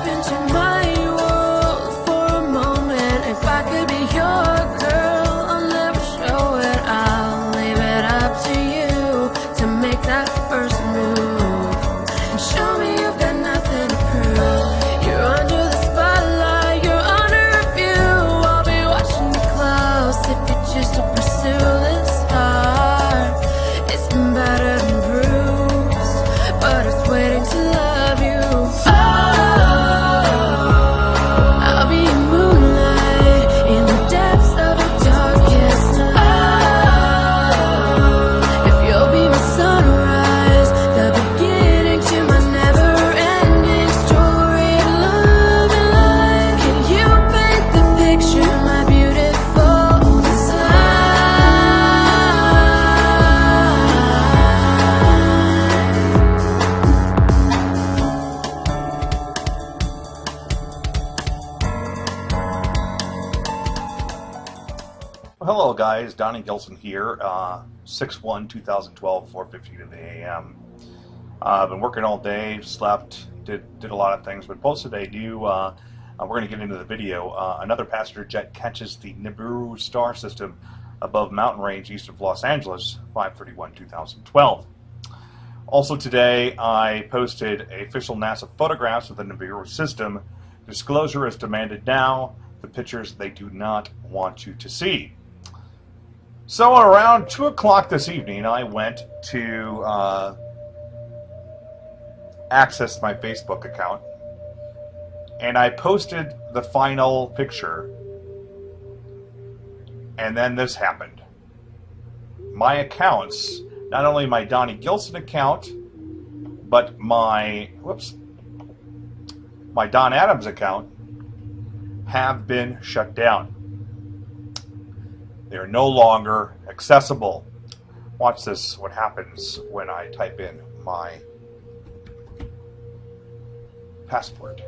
into my world for a moment. If I could be your girl, I'll never show it. I'll leave it up to you to make that first move and show me you've got nothing to prove. You're under the spotlight, you're under review. I'll be watching you close if you choose to pursue this heart. It's been battered and bruised, but it's waiting to love you. I'll be your moonlight in the depths of the darkest night. If you'll be my sunrise, the beginning to my never-ending story of love and life. Can you paint the picture, my beautiful design? Well, hello guys, Donnie Gilson here, 6/1/2012, 4:15 a.m. I've been working all day, slept, did a lot of things, but posted a new, we're going to get into the video, another passenger jet catches the Nibiru star system above mountain range east of Los Angeles, 5/31/2012. Also today, I posted official NASA photographs of the Nibiru system. Disclosure is demanded now, the pictures they do not want you to see. So around 2 o'clock this evening, I went to access my Facebook account, and I posted the final picture, and then this happened. My accounts, not only my Donnie Gilson account, but my Don Adams account, have been shut down. They are no longer accessible. Watch this, what happens when I type in my password.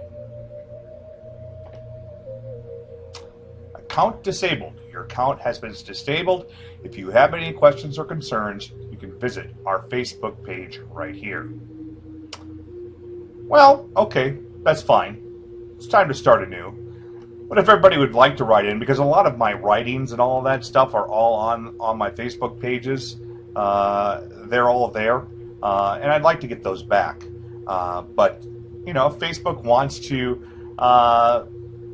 Account disabled. Your account has been disabled. If you have any questions or concerns, you can visit our Facebook page right here. Well, okay, that's fine. It's time to start anew. But if everybody would like to write in, because a lot of my writings and all of that stuff are all on my Facebook pages, they're all there, and I'd like to get those back. But, you know, if Facebook wants to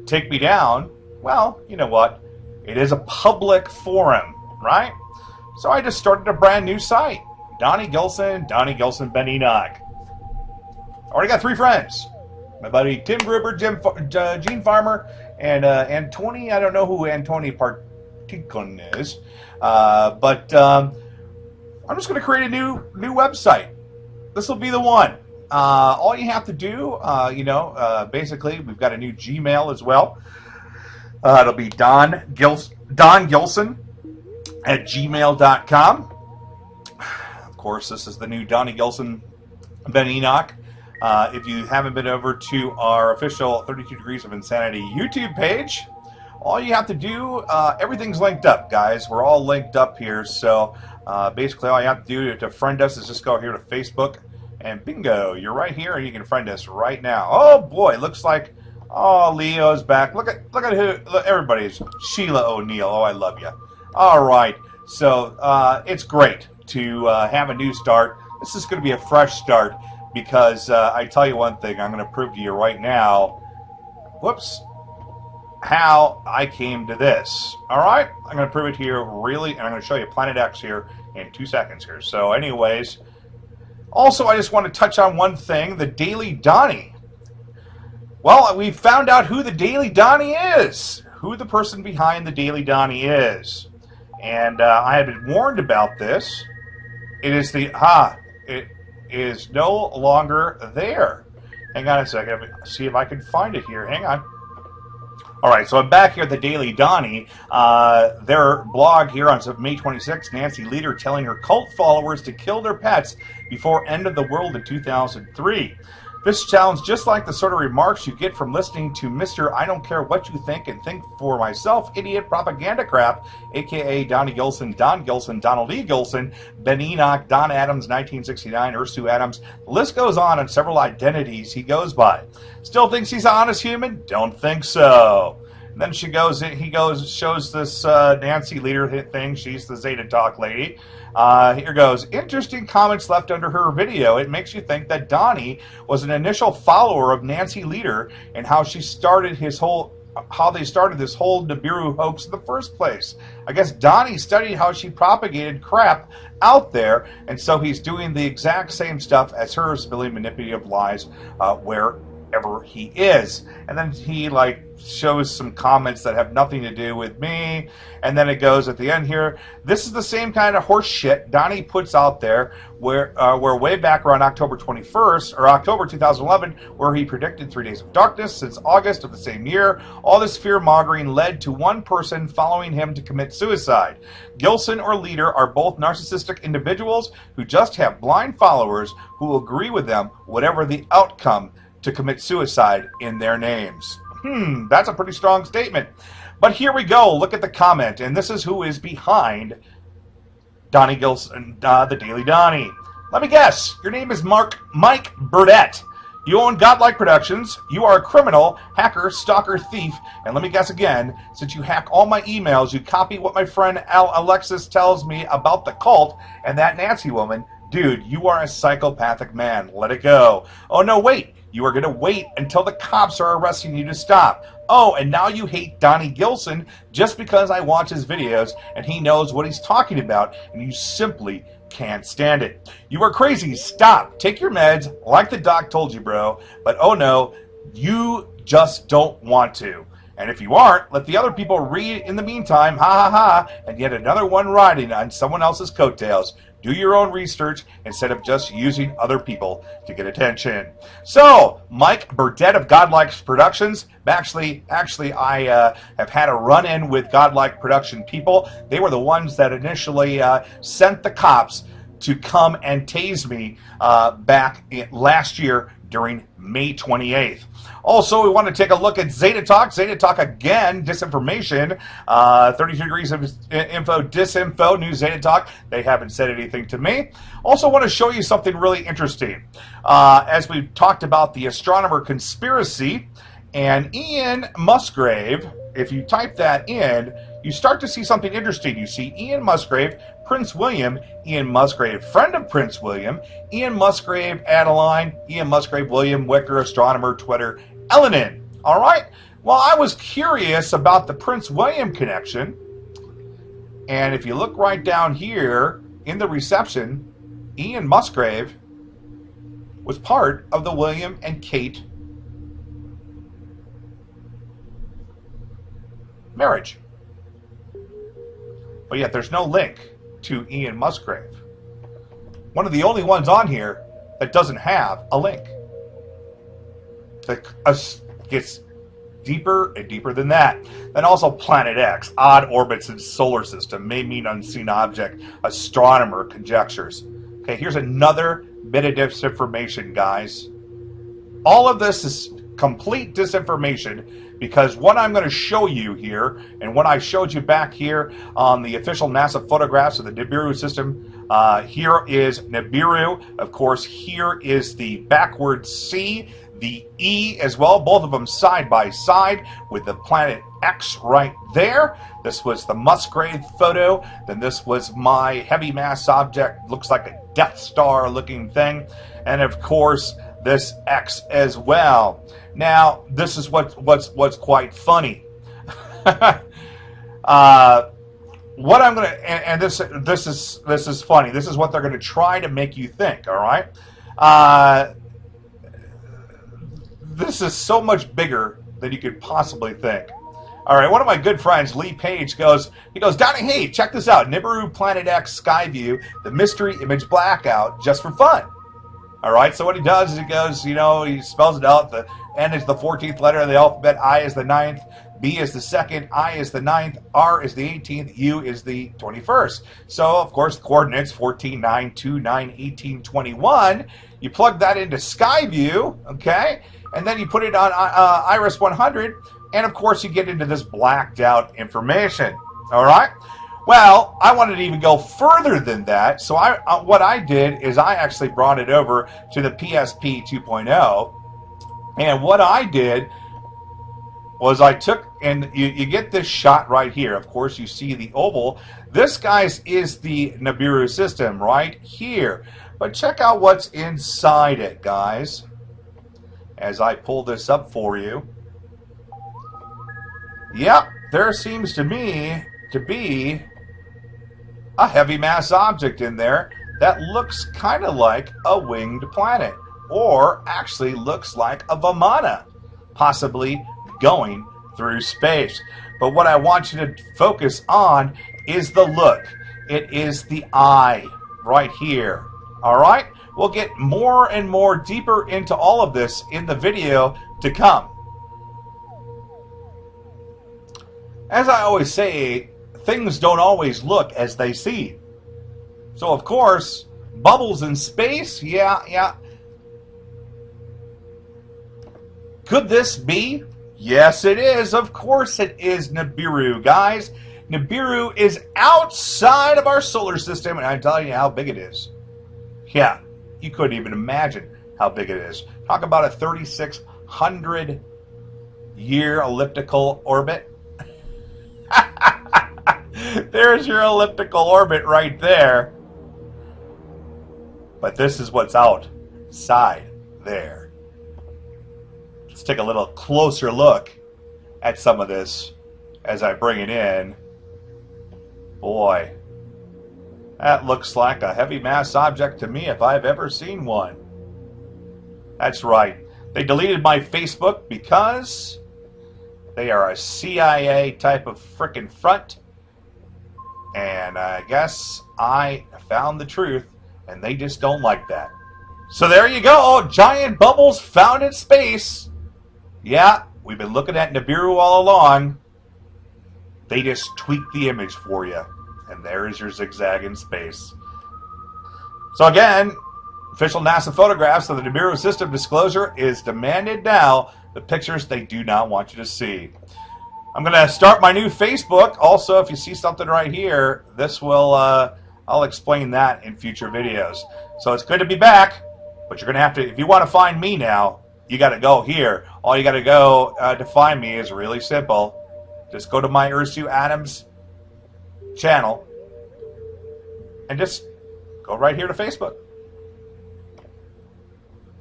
take me down, well, you know what? It is a public forum, right? So I just started a brand new site, Donnie Gilson Ben Enoch. Already got 3 friends. My buddy Tim Gruber, Gene Farmer, and Antoni. I don't know who Antoni Particon is, but I'm just going to create a new website. This will be the one. All you have to do, basically, we've got a new Gmail as well. It'll be Don Gilson at gmail.com. Of course, this is the new Donnie Gilson Ben Enoch. If you haven't been over to our official 32 Degrees of Insanity YouTube page, all you have to do, everything's linked up, guys. We're all linked up here. So basically all you have to do to friend us is just go here to Facebook, and bingo, you're right here, and you can friend us right now. Oh boy, looks like, oh, Leo's back. Look at who, look, everybody's Sheila O'Neill. Oh, I love you. All right, so it's great to have a new start. This is going to be a fresh start. Because I tell you one thing, I'm going to prove to you right now, how I came to this. All right? I'm going to prove it here really, and I'm going to show you Planet X here in 2 seconds here. So anyways, also I just want to touch on one thing, the Daily Donnie. Well, we found out who the Daily Donnie is, who the person behind the Daily Donnie is. And I had been warned about this. It is it is no longer there. Hang on a second. See if I can find it here. Hang on. All right, so I'm back here at the Daily Donnie. Their blog here on May 26th, Nancy Leader telling her cult followers to kill their pets before end of the world in 2003. This sounds just like the sort of remarks you get from listening to Mr. I don't care what you think and think for myself idiot propaganda crap, aka Donnie Gilson, Don Gilson, Donald E. Gilson, Ben Enoch, Don Adams, 1969, Ursu Adams. The list goes on several identities he goes by. Still thinks he's an honest human? Don't think so. And then shows this Nancy leader thing. She's the Zeta Talk lady. Here goes. Interesting comments left under her video. It makes you think that Donnie was an initial follower of Nancy Leader and how they started this whole Nibiru hoax in the first place. I guess Donnie studied how she propagated crap out there, and so he's doing the exact same stuff as her, spilling manipulative lies wherever he is. And then he shows some comments that have nothing to do with me, and then it goes at the end here. This is the same kind of horse shit Donnie puts out there where way back around October 21st or October 2011, where he predicted 3 days of darkness since August of the same year. All this fear-mongering led to one person following him to commit suicide. Gilson or Leader are both narcissistic individuals who just have blind followers who will agree with them whatever the outcome to commit suicide in their names. That's a pretty strong statement. But here we go. Look at the comment. And this is who is behind Donnie Gilson, the Daily Donnie. Let me guess. Your name is Mike Burdett. You own Godlike Productions. You are a criminal, hacker, stalker, thief. And let me guess again. Since you hack all my emails, you copy what my friend Alexis tells me about the cult and that Nancy woman. Dude, you are a psychopathic man. Let it go. Oh, no, wait. You are going to wait until the cops are arresting you to stop. Oh, and now you hate Donnie Gilson just because I watch his videos and he knows what he's talking about, and you simply can't stand it. You are crazy. Stop. Take your meds like the doc told you, bro. But oh no, you just don't want to. And if you aren't, let the other people read in the meantime. Ha ha ha. And yet another one riding on someone else's coattails. Do your own research instead of just using other people to get attention. So, Mike Burdett of Godlike Productions. Actually, I have had a run-in with Godlike Production people. They were the ones that initially sent the cops to come and tase me back last year during May 28th. Also, we want to take a look at Zeta Talk. Zeta Talk again, disinformation. 33 degrees of info, disinfo, new Zeta Talk. They haven't said anything to me. Also want to show you something really interesting. As we've talked about the astronomer conspiracy and Ian Musgrave, if you type that in, you start to see something interesting. You see Ian Musgrave, Prince William, Ian Musgrave, friend of Prince William, Ian Musgrave, Adeline, Ian Musgrave, William Wicker, astronomer, Twitter, Elenin. All right? Well, I was curious about the Prince William connection. And if you look right down here in the reception, Ian Musgrave was part of the William and Kate marriage. But yet there's no link to Ian Musgrave. One of the only ones on here that doesn't have a link. That gets deeper and deeper than that. Then also Planet X, odd orbits in solar system, may mean unseen object, astronomer conjectures. Okay, here's another bit of disinformation, guys. All of this is complete disinformation because what I'm going to show you here and what I showed you back here on the official NASA photographs of the Nibiru system, here is Nibiru. Of course, here is the backward C, the E as well, both of them side by side with the planet X right there. This was the Musgrave photo. Then this was my heavy mass object, looks like a Death Star looking thing. And of course, this X as well. Now, this is what's quite funny. What I'm gonna and this is funny. This is what they're gonna try to make you think. All right. This is so much bigger than you could possibly think. All right, one of my good friends, Lee Page, goes, Donnie, hey, check this out. Nibiru Planet X Sky View, the mystery image blackout, just for fun. All right, so what he does is he goes, he spells it out. The N is the 14th letter of the alphabet, I is the 9th, B is the 2nd, I is the 9th, R is the 18th, U is the 21st. So, of course, the coordinates 14, 9, 2, 9, 18, 21. You plug that into Skyview, okay? And then you put it on Iris 100, and of course you get into this blacked out information, all right? Well, I wanted to even go further than that, so what I did is I actually brought it over to the PSP 2.0, and what I did was I took, and you get this shot right here. Of course, you see the oval. This, guys, is the Nibiru system right here. But check out what's inside it, guys, as I pull this up for you. Yep, there seems to me to be a heavy mass object in there that looks kind of like a winged planet, or actually looks like a Vimana, possibly going through space. But what I want you to focus on is the look. It is the eye right here. All right? We'll get more and more deeper into all of this in the video to come. As I always say, things don't always look as they seem. So, of course, bubbles in space, yeah. Could this be? Yes, it is. Of course it is Nibiru, guys. Nibiru is outside of our solar system, and I'm telling you how big it is. Yeah, you couldn't even imagine how big it is. Talk about a 3,600-year elliptical orbit. There's your elliptical orbit right there. But this is what's outside there. Let's take a little closer look at some of this as I bring it in. Boy, that looks like a heavy mass object to me if I've ever seen one. That's right. They deleted my Facebook because they are a CIA type of frickin' front. And I guess I found the truth, and they just don't like that. So there you go, giant bubbles found in space. Yeah, we've been looking at Nibiru all along. They just tweaked the image for you, and there is your zigzag in space. So again, official NASA photographs of the Nibiru system disclosure is demanded now. The pictures they do not want you to see. I'm going to start my new Facebook. Also, if you see something right here, this will, I'll explain that in future videos. So it's good to be back, but you're going to have to, if you want to find me now, you got to go here. All you got to go to find me is really simple. Just go to my Ursu Adams channel and just go right here to Facebook.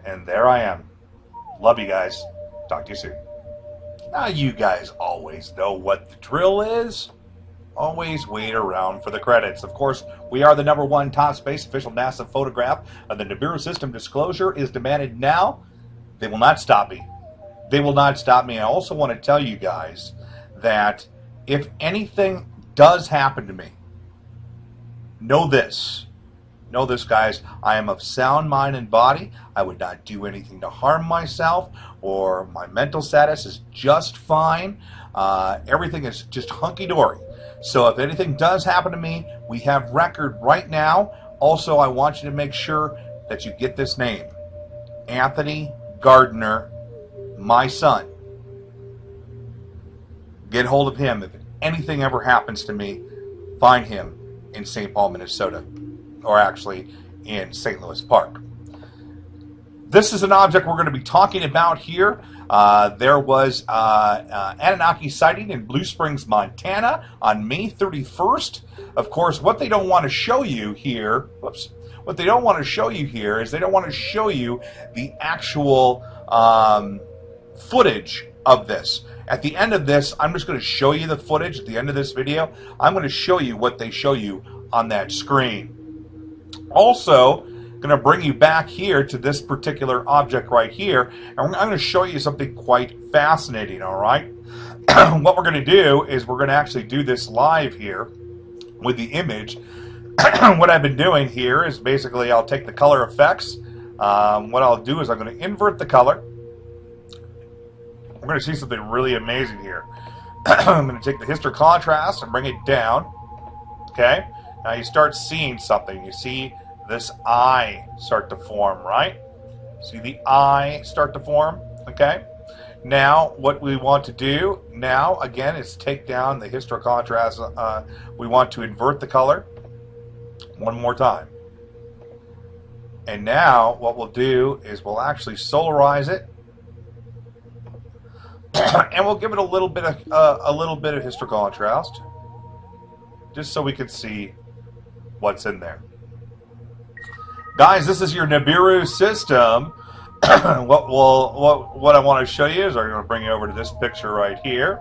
And there I am. Love you guys. Talk to you soon. Now you guys always know what the drill is. Always wait around for the credits. Of course, we are the #1 top space official NASA photograph of the Nibiru system. Disclosure is demanded now. They will not stop me. They will not stop me. I also want to tell you guys that if anything does happen to me, know this. Know this, guys. I am of sound mind and body. I would not do anything to harm myself, or my mental status is just fine. Everything is just hunky-dory. So if anything does happen to me, we have record right now. Also, I want you to make sure that you get this name. Anthony Gardner, my son. Get hold of him. If anything ever happens to me, find him in St. Paul, Minnesota. Or actually in St. Louis Park. This is an object we're going to be talking about here. There was Anunnaki sighting in Blue Springs, Montana on May 31st. Of course, what they don't want to show you here, what they don't want to show you here is they don't want to show you the actual footage of this. At the end of this, I'm just going to show you the footage. At the end of this video, I'm going to show you what they show you on that screen. Also, going to bring you back here to this particular object right here, and I'm going to show you something quite fascinating, all right? What we're going to do is we're going to actually do this live here with the image. What I've been doing here is basically I'll take the color effects. What I'll do is I'm going to invert the color. We're going to see something really amazing here. I'm going to take the hystercontrast and bring it down. Okay? Now you start seeing something. You see this eye start to form, right? See the eye start to form? Okay? Now, what we want to do now, again, is take down the hystercontrast. We want to invert the color one more time. And now, what we'll do is we'll actually solarize it, and we'll give it a little bit of hystercontrast, just so we can see what's in there. Guys, this is your Nibiru system. What I want to show you is I'm going to bring you over to this picture right here.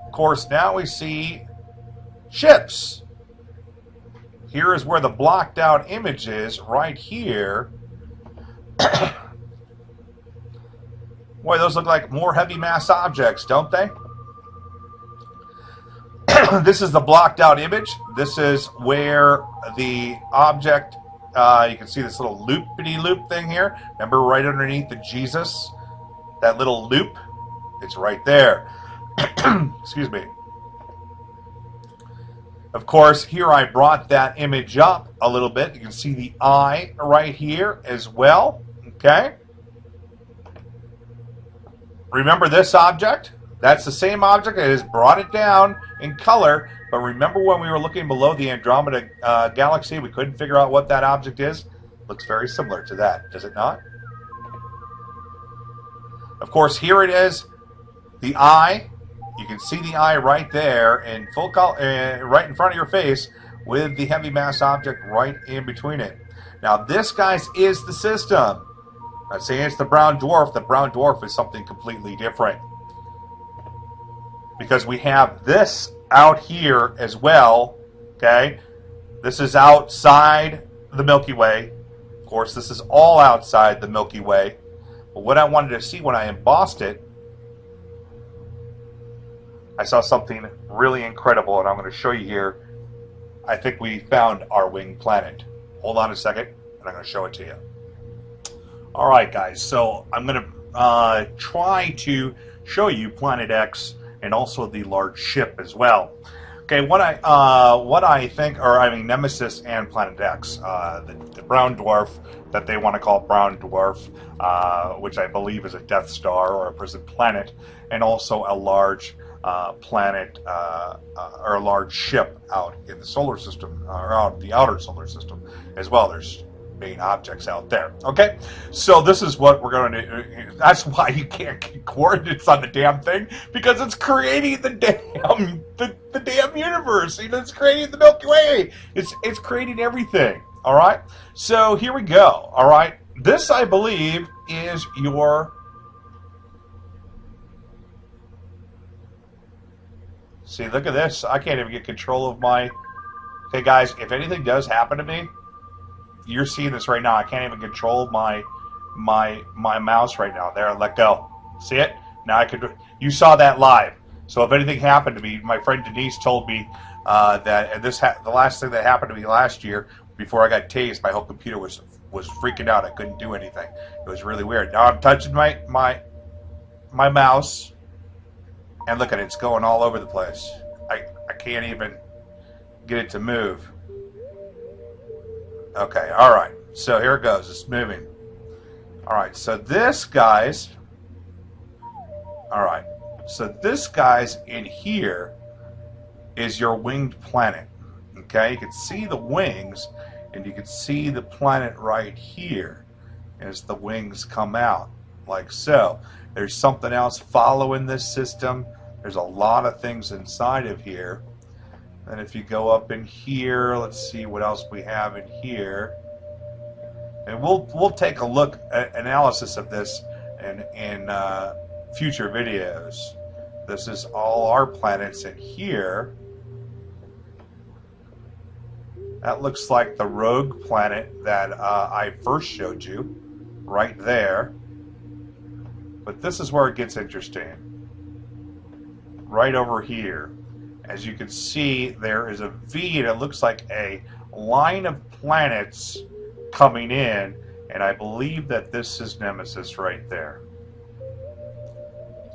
Of course, now we see ships. Here is where the blocked out image is, right here. Boy, those look like more heavy mass objects, don't they? This is the blocked out image. This is where the object, you can see this little loopity-loop thing here. Remember, right underneath the Jesus, that little loop? It's right there. Excuse me. Of course, here I brought that image up a little bit. You can see the eye right here as well. Okay? Remember this object? That's the same object. I just brought it down in color. But remember when we were looking below the Andromeda galaxy, we couldn't figure out what that object is? Looks very similar to that, does it not? Of course, here it is, the eye. You can see the eye right there in full color, right in front of your face, with the heavy mass object right in between it. Now, this, guys, is the system. I'm not saying it's the brown dwarf. The brown dwarf is something completely different, because we have this out here as well. Okay, this is outside the Milky Way. Of course, this is all outside the Milky Way. But what I wanted to see when I embossed it, I saw something really incredible, and I'm going to show you here. I think we found our winged planet. Hold on a second, and I'm going to show it to you. All right, guys, so I'm going to try to show you Planet X and also the large ship as well. Okay, what I think, or I mean Nemesis and Planet X, the brown dwarf that they want to call brown dwarf, which I believe is a Death Star or a prison planet, and also a large planet or a large ship out in the solar system, or out in the outer solar system as well. There's main objects out there. Okay, so this is what we're going to do. That's why you can't get coordinates on the damn thing, because it's creating the damn the damn universe. You know, it's creating the Milky Way. It's creating everything. All right. So here we go. All right. This, I believe, is your. See, look at this. I can't even get control of my. Okay, guys. If anything does happen to me, you're seeing this right now. I can't even control my mouse right now. There, let go. See it? Now I could. You saw that live. So if anything happened to me, my friend Denise told me that the last thing that happened to me last year before I got tased, my whole computer was freaking out. I couldn't do anything. It was really weird. Now I'm touching my mouse, and look at it. It's going all over the place. I can't even get it to move. Okay, all right. So here it goes. It's moving. All right. So this, guys. All right. So this, guys, in here is your winged planet. Okay, you can see the wings, and you can see the planet right here as the wings come out, like so. There's something else following this system. There's a lot of things inside of here. And if you go up in here, let's see what else we have in here. And we'll take a look at analysis of this in future videos. This is all our planets in here. That looks like the rogue planet that I first showed you, right there. But this is where it gets interesting. Right over here. As you can see, there is a V, and it looks like a line of planets coming in, and I believe that this is Nemesis right there.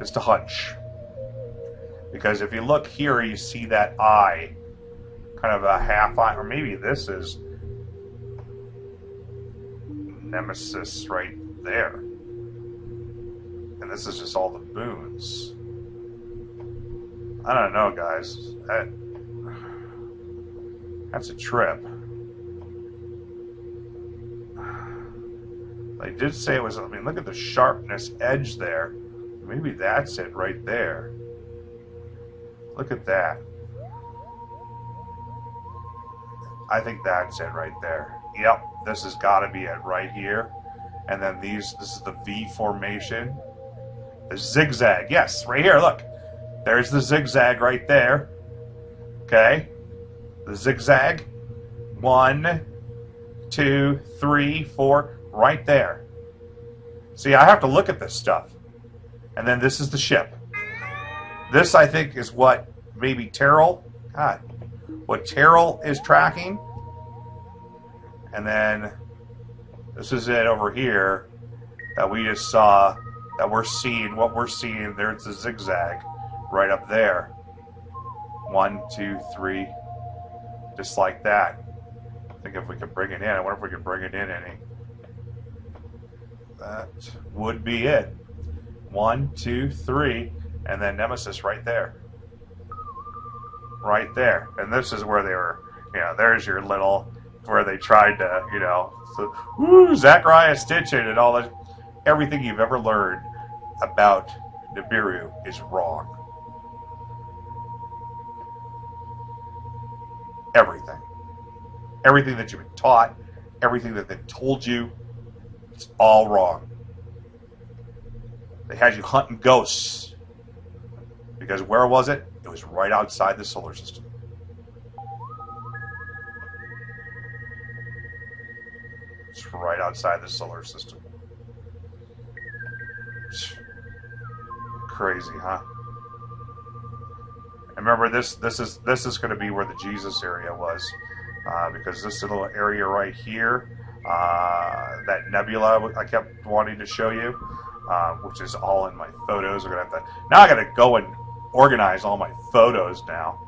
Just a hunch. Because if you look here, you see that eye, kind of a half eye, or maybe this is Nemesis right there. And this is just all the boons. I don't know, guys. That's a trip. They did say it was, I mean, look at the sharpness edge there. Maybe that's it right there. Look at that. I think that's it right there. Yep, this has got to be it right here. And then this is the V formation. The zigzag, yes, right here, look. There's the zigzag right there. Okay. The zigzag. 1, 2, 3, 4, right there. See, I have to look at this stuff. And then this is the ship. This, I think, is what maybe Terrell, God, what Terrell is tracking. And then this is it over here that we just saw, that we're seeing, what we're seeing, there's the zigzag right up there. 1, 2, 3, just like that. I think if we could bring it in, I wonder if we could bring it in any. That would be it. 1, 2, 3, and then Nemesis right there. Right there. And this is where they were, you know, there's your little, where they tried to, you know, so, woo, Zachariah Stitchin and all that. Everything you've ever learned about Nibiru is wrong. Everything. Everything that you've been taught, everything that they've told you, it's all wrong. They had you hunting ghosts. Because where was it? It was right outside the solar system. It's right outside the solar system. Crazy, huh? And remember, this is going to be where the Jesus area was, because this little area right here, that nebula I kept wanting to show you, which is all in my photos. We're gonna have to, now I got to go and organize all my photos now.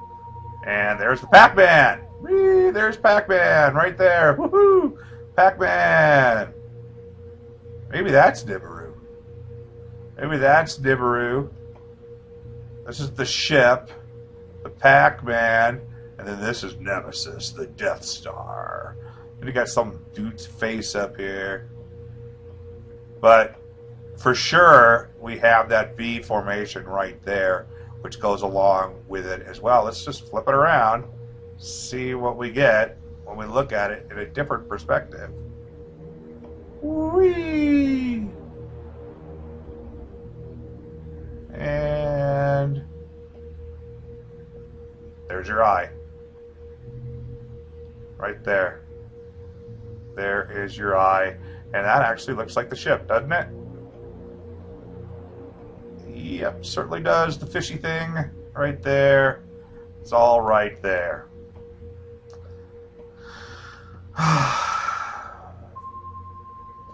And there's the Pac-Man. Whee, there's Pac-Man right there. Woohoo! Pac-Man. Maybe that's Nibiru. Maybe that's Nibiru. This is the ship, the Pac-Man, and then this is Nemesis, the Death Star. And you got some dude's face up here. But for sure, we have that V formation right there, which goes along with it as well. Let's just flip it around, see what we get when we look at it in a different perspective. Whee! And there's your eye. Right there. There is your eye. And that actually looks like the ship, doesn't it? Yep, certainly does. The fishy thing right there. It's all right there.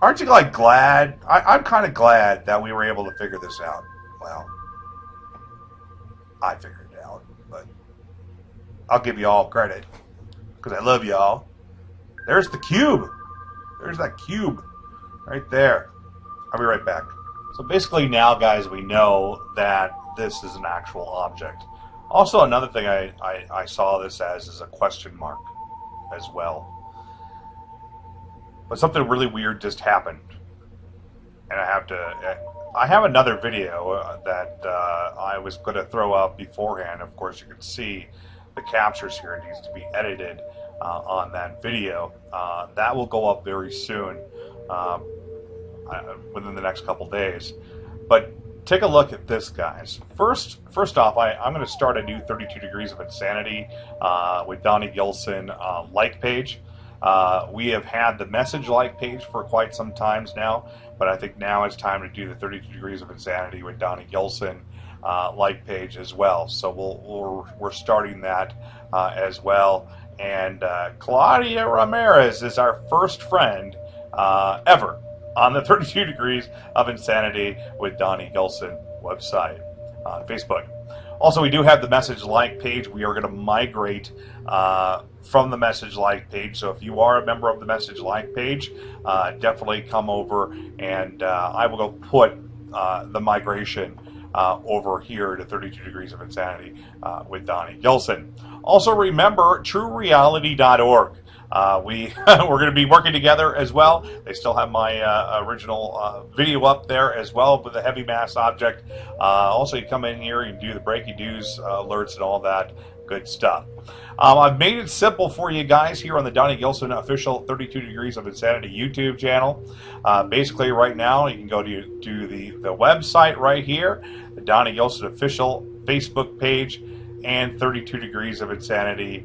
Aren't you like glad? I'm kind of glad that we were able to figure this out. Well, I figured it out, but I'll give you all credit because I love y'all. There's the cube. There's that cube right there. I'll be right back. So basically now, guys, we know that this is an actual object. Also, another thing I saw this as is a question mark as well. But something really weird just happened. And I have another video that I was going to throw up beforehand. Of course, you can see the captures here. It needs to be edited on that video. That will go up very soon, within the next couple days. But take a look at this, guys. First off, I'm going to start a new 32 Degrees of Insanity with Donnie Gilson like page. We have had the message like page for quite some times now, but I think now it's time to do the 32 Degrees of Insanity with Donnie Gilson like page as well. So we're starting that as well. And Claudia Ramirez is our first friend ever on the 32 Degrees of Insanity with Donnie Gilson website on Facebook. Also, we do have the message like page. We are going to migrate from the message like page. So if you are a member of the message like page, definitely come over, and I will go put the migration over here to 32 Degrees of Insanity with Donnie Gilson. Also, remember TrueReality.org. We're going to be working together as well. They still have my original video up there as well with the heavy mass object. Also, you come in here, you can do the breaking news alerts and all that good stuff. I've made it simple for you guys here on the Donnie Gilson official 32 Degrees of Insanity YouTube channel. Basically, right now, you can go to the website right here, the Donnie Gilson official Facebook page, and 32 Degrees of Insanity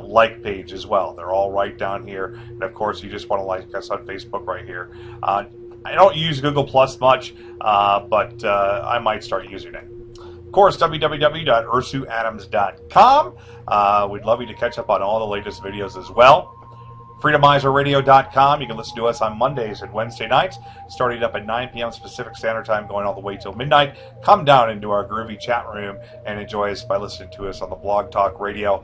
like page as well. They're all right down here. And of course, you just want to like us on Facebook right here. I don't use Google Plus much, but I might start using it. Of course, www.ursuadams.com. We'd love you to catch up on all the latest videos as well. FreedomizerRadio.com. You can listen to us on Mondays and Wednesday nights, starting up at 9 p.m. Pacific Standard Time, going all the way till midnight. Come down into our groovy chat room and enjoy us by listening to us on the Blog Talk Radio.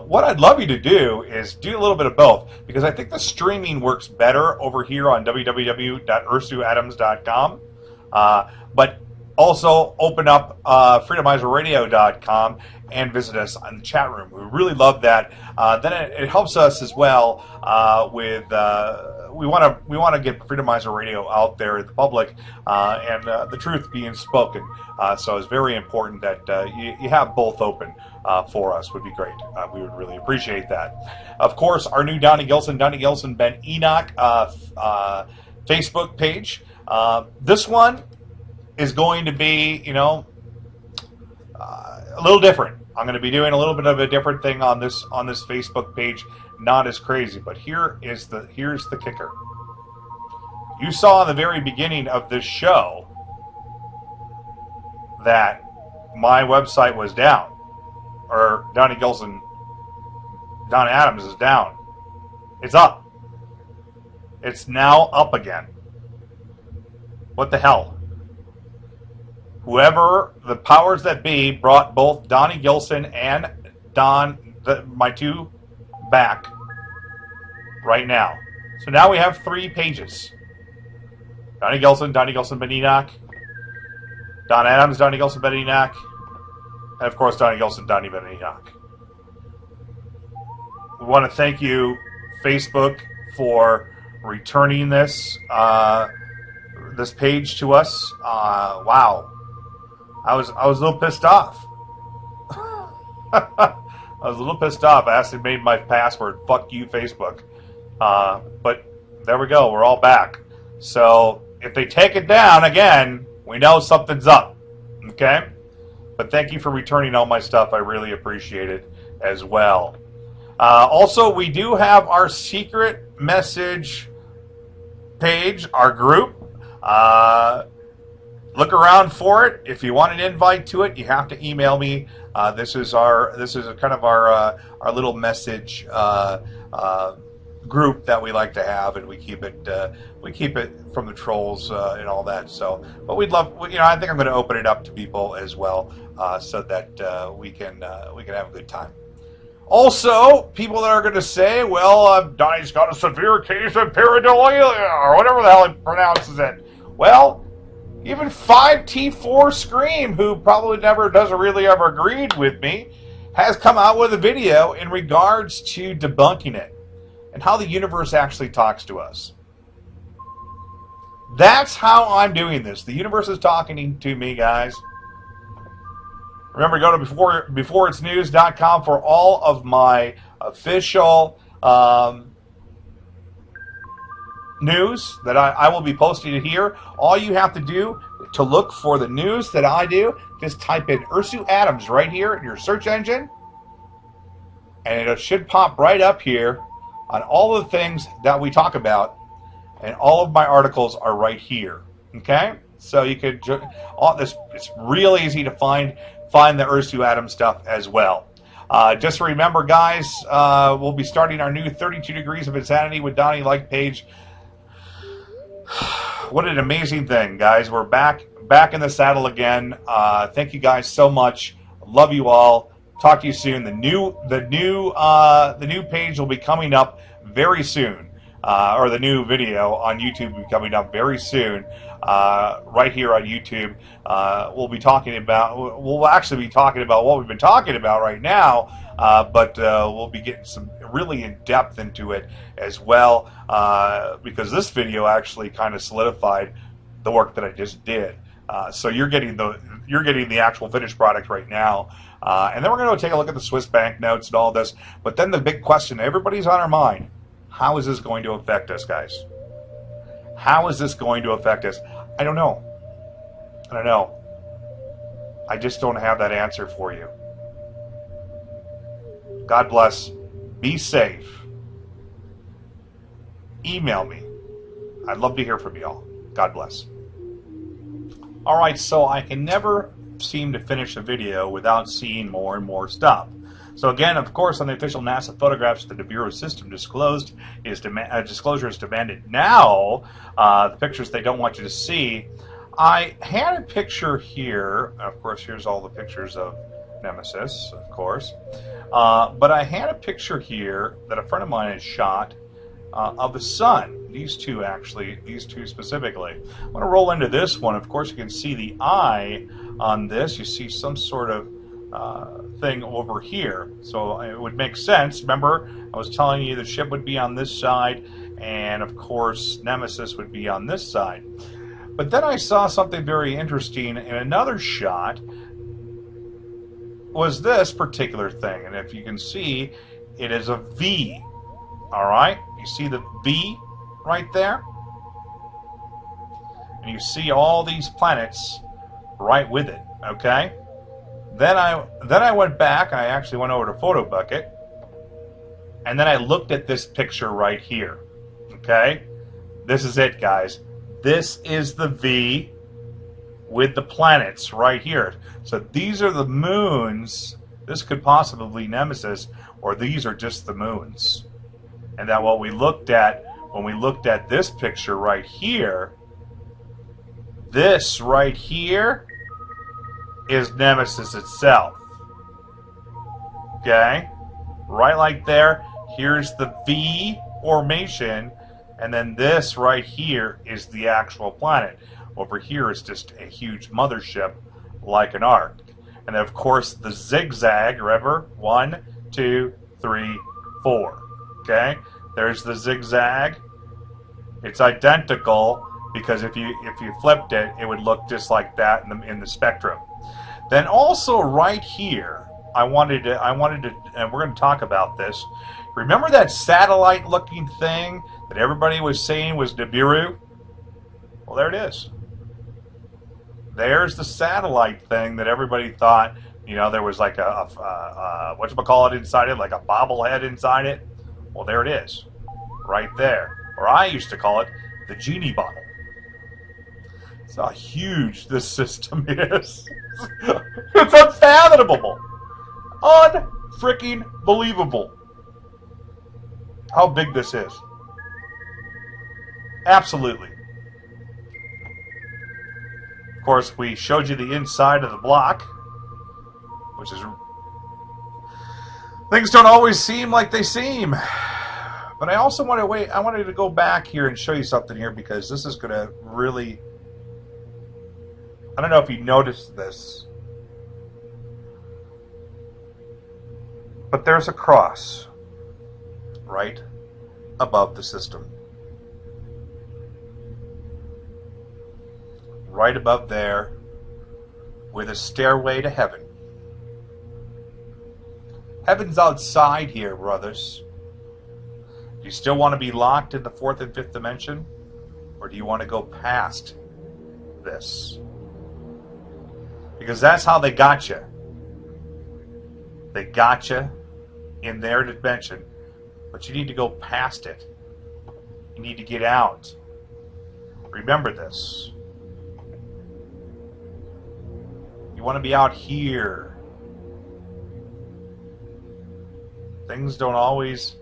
What I'd love you to do is do a little bit of both, because I think the streaming works better over here on www.ursuadams.com. But also open up FreedomizerRadio.com and visit us on the chat room. We really love that. Then it helps us as well with we want to get Freedomizer Radio out there in the public and the truth being spoken. So it's very important that you have both open for us. Would be great. We would really appreciate that. Of course, our new Donnie Gilson Ben Enoch Facebook page. This one is going to be, a little different. I'm going to be doing a little bit of a different thing on this Facebook page. Not as crazy, but here's the kicker. You saw in the very beginning of this show that my website was down, or Donnie Adams is down. It's up. It's now up again. What the hell? Whoever the powers that be brought both Donnie Gilson and my two back right now. So now we have 3 pages. Donnie Gilson Ben Enoch, Don Adams, Donnie Gilson Ben Enoch, and of course Donnie Gilson, Donnie Ben Enoch. We want to thank you, Facebook, for returning this page to us. Wow. I was a little pissed off. I was a little pissed off. I actually made my password, fuck you, Facebook. But there we go. We're all back. So if they take it down again, we know something's up. Okay? But thank you for returning all my stuff. I really appreciate it as well. Also, we do have our secret message page, our group. Look around for it. If you want an invite to it, you have to email me. This is kind of our little message group that we like to have, and we keep it from the trolls and all that. So, but we'd love, I think I'm going to open it up to people as well, so that we can have a good time. Also, people that are going to say, well, Donnie's got a severe case of pareidolia, or whatever the hell he pronounces it. Well, even 5T4 Scream, who probably doesn't really ever agreed with me, has come out with a video in regards to debunking it and how the universe actually talks to us. That's how I'm doing this. The universe is talking to me, guys. Remember, go to beforeitsnews.com for all of my official news that I will be posting it here. All you have to do to look for the news that I do, just type in Ursu Adams right here in your search engine, and it should pop right up here on all of the things that we talk about, and all of my articles are right here. Okay, so you could all this. It's real easy to find the Ursu Adams stuff as well. Just remember, guys, we'll be starting our new 32 Degrees of Insanity with Donnie like page. What an amazing thing, guys. We're back in the saddle again. Thank you guys so much. Love you all. Talk to you soon. The new page will be coming up very soon, or the new video on YouTube will be coming up very soon. Right here on YouTube, we'll actually be talking about what we've been talking about right now, but we'll be getting some really in depth into it as well, because this video actually kind of solidified the work that I just did. So you're getting the actual finished product right now, and then we're going to take a look at the Swiss bank notes and all this. But then the big question, everybody's on our mind: how is this going to affect us, guys? How is this going to affect us? I don't know. I don't know. I just don't have that answer for you. God bless. Be safe. Email me. I'd love to hear from y'all. God bless. Alright, so I can never seem to finish a video without seeing more and more stuff. So again, of course, on the official NASA photographs, the Nibiru system disclosure is demanded now. The pictures they don't want you to see. I had a picture here. Of course, here's all the pictures of Nemesis, of course. But I had a picture here that a friend of mine had shot of the sun. These two, actually, these two specifically. I'm going to roll into this one. Of course, you can see the eye on this. You see some sort of thing over here. So it would make sense. Remember, I was telling you the ship would be on this side, and of course, Nemesis would be on this side. But then I saw something very interesting in another shot. Was this particular thing, and if you can see, it is a V. All right, you see the V right there, and you see all these planets right with it. Okay. Then I went back. I actually went over to Photo Bucket, and then I looked at this picture right here. Okay, this is it, guys. This is the V with the planets right here. So these are the moons. This could possibly be Nemesis, or these are just the moons. And that what we looked at when we looked at this picture right here, this right here is Nemesis itself. Okay? Right like there, here's the V formation, and then this right here is the actual planet. Over here is just a huge mothership like an arc. And then of course the zigzag, remember? 1, 2, 3, 4. Okay? There's the zigzag. It's identical because if you flipped it, it would look just like that in the spectrum. Then also right here, I wanted to, and we're going to talk about this. Remember that satellite-looking thing that everybody was saying was Nibiru? Well, there it is. There's the satellite thing that everybody thought, you know, there was like a whatchamacallit inside it, like a bobblehead inside it. Well, there it is, right there. Or I used to call it the genie bottle. It's how huge this system is. It's unfathomable. Unfreaking believable how big this is. Absolutely. Of course, we showed you the inside of the block, which is... Things don't always seem like they seem. But I also want to wait. I wanted to go back here and show you something here because this is going to really... I don't know if you noticed this, but there's a cross right above the system. Right above there with a stairway to heaven. Heaven's outside here, brothers. Do you still want to be locked in the 4th and 5th dimension? Or do you want to go past this? Because that's how they got you. They got you in their dimension. But you need to go past it. You need to get out. Remember this. You want to be out here. Things don't always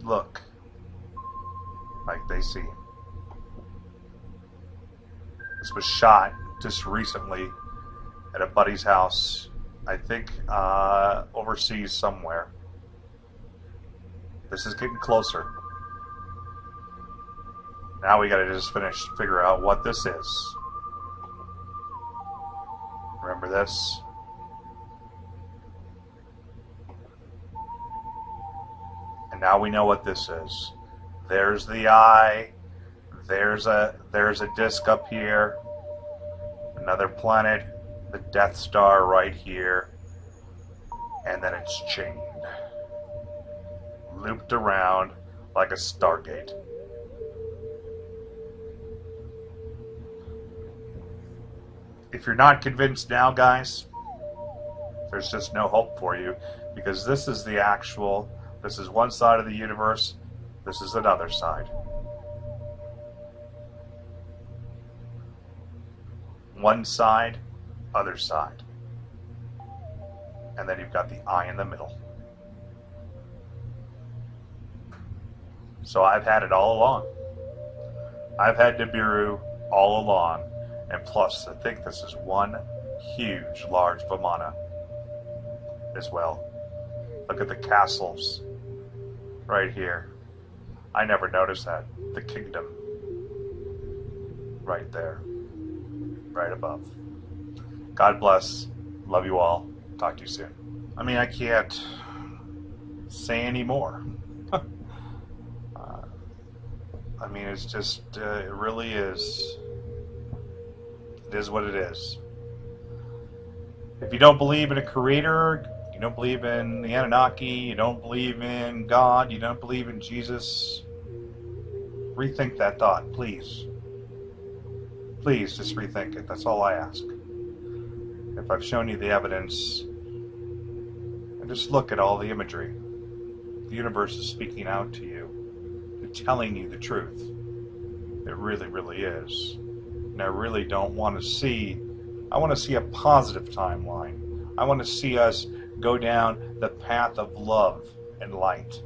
look like they seem. This was shot just recently at a buddy's house, I think overseas somewhere. This is getting closer. Now we gotta just figure out what this is. Remember this? And now we know what this is. There's the eye. There's a disc up here. Another planet. The Death Star right here. And then it's chained. Looped around like a Stargate. If you're not convinced now, guys, there's just no hope for you, because this is the actual, this is one side of the universe, this is another side. One side, other side. And then you've got the eye in the middle. So I've had it all along. I've had Nibiru all along. And plus, I think this is one huge, large Vimana as well. Look at the castles right here. I never noticed that. The kingdom right there, right above. God bless. Love you all. Talk to you soon. I mean, I can't say any more. I mean, it's just, it really is. It is what it is. If you don't believe in a creator, you don't believe in the Anunnaki, you don't believe in God, you don't believe in Jesus, rethink that thought, please. Please, just rethink it. That's all I ask. If I've shown you the evidence, and just look at all the imagery. The universe is speaking out to you. They're telling you the truth. It really, really is. And I really don't want to see, I want to see a positive timeline. I want to see us go down the path of love and light,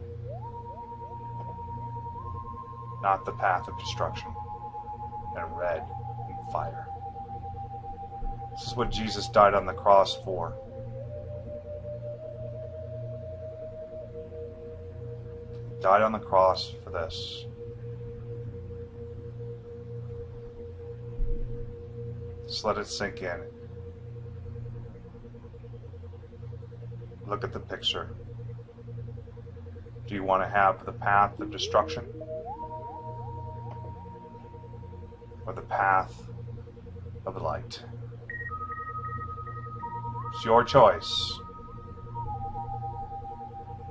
not the path of destruction and red and fire. This is what Jesus died on the cross for. He died on the cross for this. Just let it sink in. Look at the picture. Do you want to have the path of destruction? Or the path of light? It's your choice.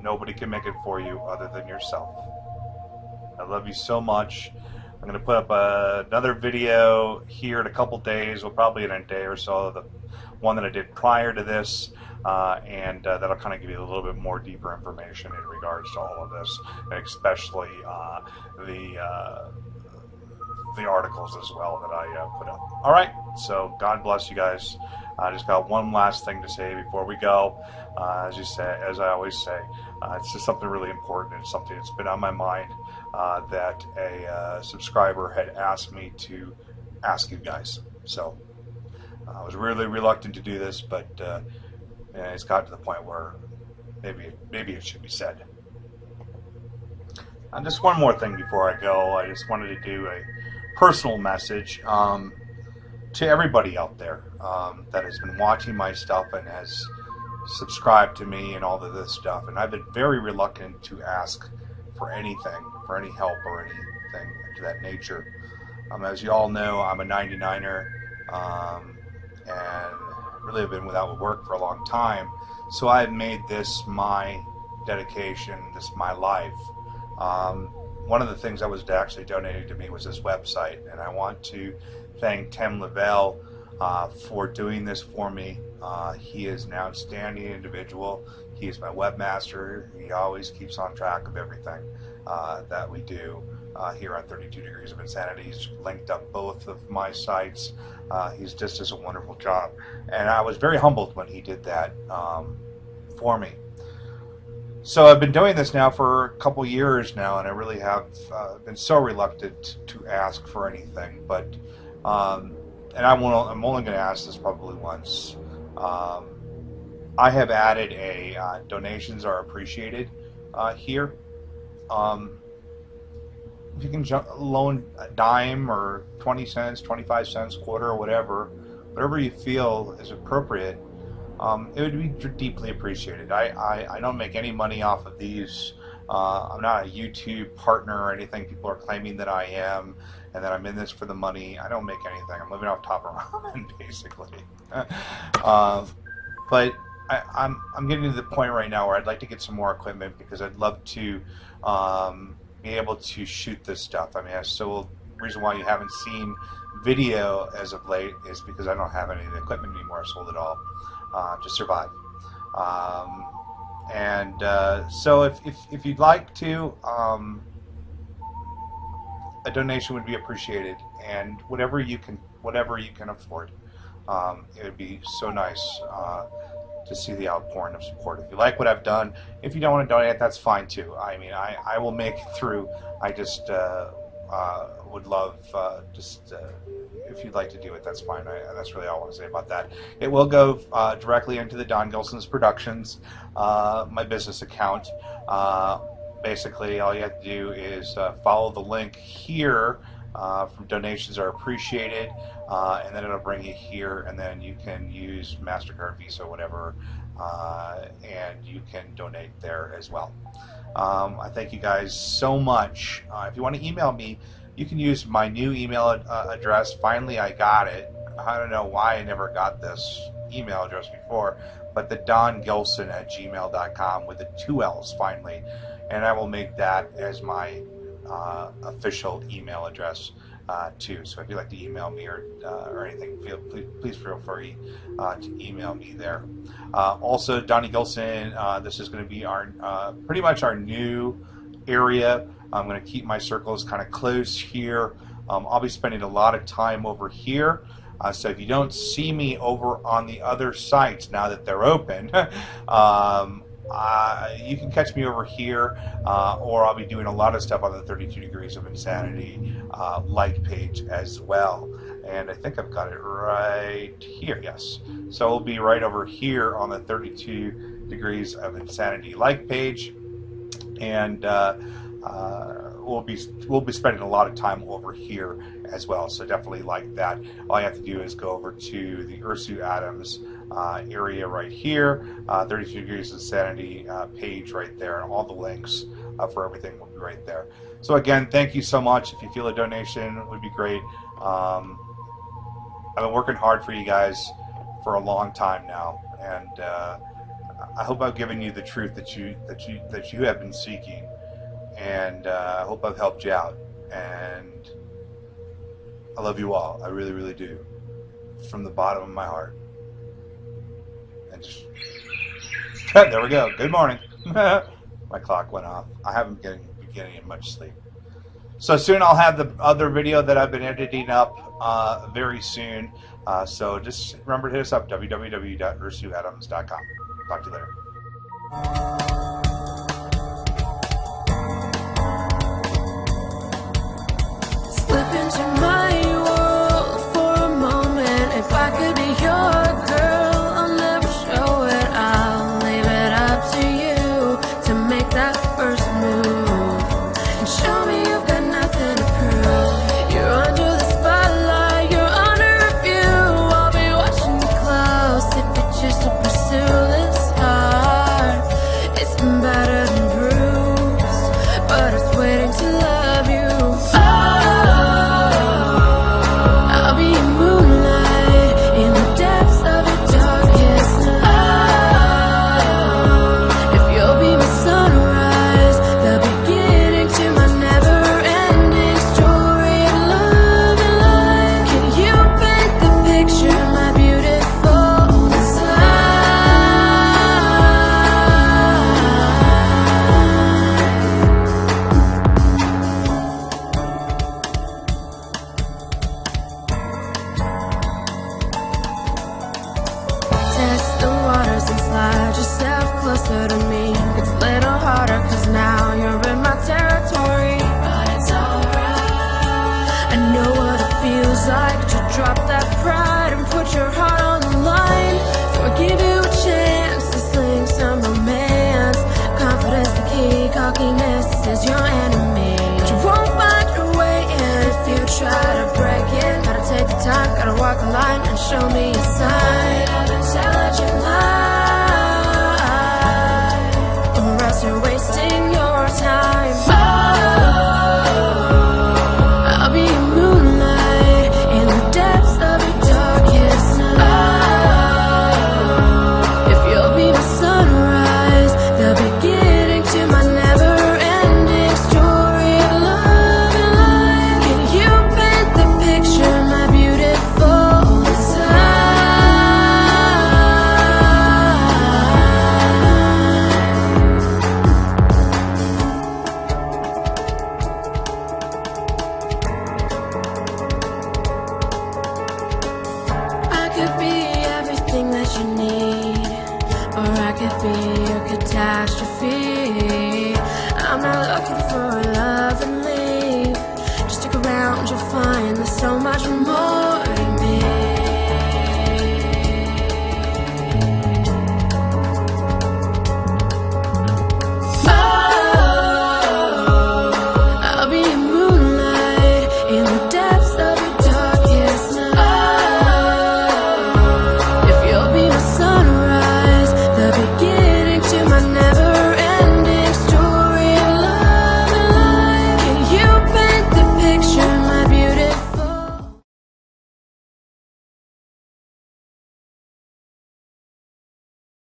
Nobody can make it for you other than yourself. I love you so much. I'm going to put up another video here in a couple days, well, probably in a day or so, the one that I did prior to this, and that'll kind of give you a little bit more deeper information in regards to all of this, especially the articles as well that I put up. All right, so God bless you guys. I just got one last thing to say before we go. As I always say, it's just something really important. It's something that's been on my mind that a subscriber had asked me to ask you guys. So I was really reluctant to do this, but it's gotten to the point where maybe it should be said. And just one more thing before I go. I just wanted to do a personal message to everybody out there that has been watching my stuff and has subscribed to me and all of this stuff. And I've been very reluctant to ask for anything, for any help or anything to that nature. As you all know, I'm a 99er and really have been without work for a long time. So I've made this my dedication, this my life. One of the things that was actually donated to me was this website, and I want to thank Tim Lavelle for doing this for me. He is an outstanding individual. He is my webmaster. He always keeps on track of everything that we do here on 32 Degrees of Insanity. He's linked up both of my sites. He's just does a wonderful job. And I was very humbled when he did that for me. So I've been doing this now for a couple years now, and I really have been so reluctant to ask for anything. But and I'm only going to ask this probably once. I have added a donations are appreciated here. If you can loan a dime or 20 cents, 25 cents, quarter, or whatever you feel is appropriate, it would be deeply appreciated. I don't make any money off of these. I'm not a YouTube partner or anything. People are claiming that I am and that I'm in this for the money. I don't make anything. I'm living off top of ramen, basically. But I'm getting to the point right now where I'd like to get some more equipment because I'd love to be able to shoot this stuff. I mean, the reason why you haven't seen video as of late is because I don't have any of the equipment anymore. I sold it all to survive. So if you'd like to, a donation would be appreciated, and whatever you can afford. It would be so nice to see the outpouring of support. If you like what I've done, if you don't want to donate, that's fine too. I mean, I will make it through. I just would love if you'd like to do it, that's fine. That's really all I want to say about that. It will go directly into the Don Gilson's Productions, my business account. Basically, all you have to do is follow the link here from donations are appreciated, and then it'll bring you here, and then you can use MasterCard, Visa, whatever, and you can donate there as well. I thank you guys so much. If you want to email me, you can use my new email address. Finally, I got it. I don't know why I never got this email address before, but the dongilson@gmail.com with the 2 L's finally, and I will make that as my official email address too. So if you'd like to email me or anything, please feel free to email me there. Also, Donnie Gilson, this is going to be our pretty much our new area. I'm going to keep my circles kind of close here. I'll be spending a lot of time over here. So if you don't see me over on the other sites now that they're open, you can catch me over here, or I'll be doing a lot of stuff on the 32 Degrees of Insanity like page as well. And I think I've got it right here, yes. So it'll be right over here on the 32 Degrees of Insanity like page, and we'll be spending a lot of time over here as well. So definitely like that. All you have to do is go over to the Ursu Adams area right here, 32 Degrees of Insanity page right there, and all the links for everything will be right there. So again, thank you so much. If you feel a donation, it would be great. I've been working hard for you guys for a long time now, and I hope I've given you the truth that you have been seeking, and I hope I've helped you out. And I love you all. I really, really do, from the bottom of my heart. And just there we go. Good morning. My clock went off. I haven't been getting much sleep. So soon I'll have the other video that I've been editing up very soon. So just remember to hit us up, www.ursuadams.com. Talk to you later. Slip into my world for a moment. If I could be your girl, I'll never show it. I'll leave it up to you to make that first move and show me you've got nothing to prove. You're under the spotlight, you're under review. I'll be watching you close if you choose to pursue this heart. It's been battered and bruised, but it's waiting to love you. I'll be your moonlight in the depths of your darkest night. If you'll be my sunrise, cockiness is your enemy. But you won't find your way in if you try to break it. Gotta take the time, gotta walk the line and show me a sign of intelligent life, or else you're wasting your time. I'll be your moonlight in the depths of your darkest night. If you'll be my sunrise, the beginning to my never-ending story of love and life. Can you paint the picture, my beautiful I could be everything that you need, or I could be your catastrophe. I'm not looking for love and leave. Just stick around, you'll find there's so much more.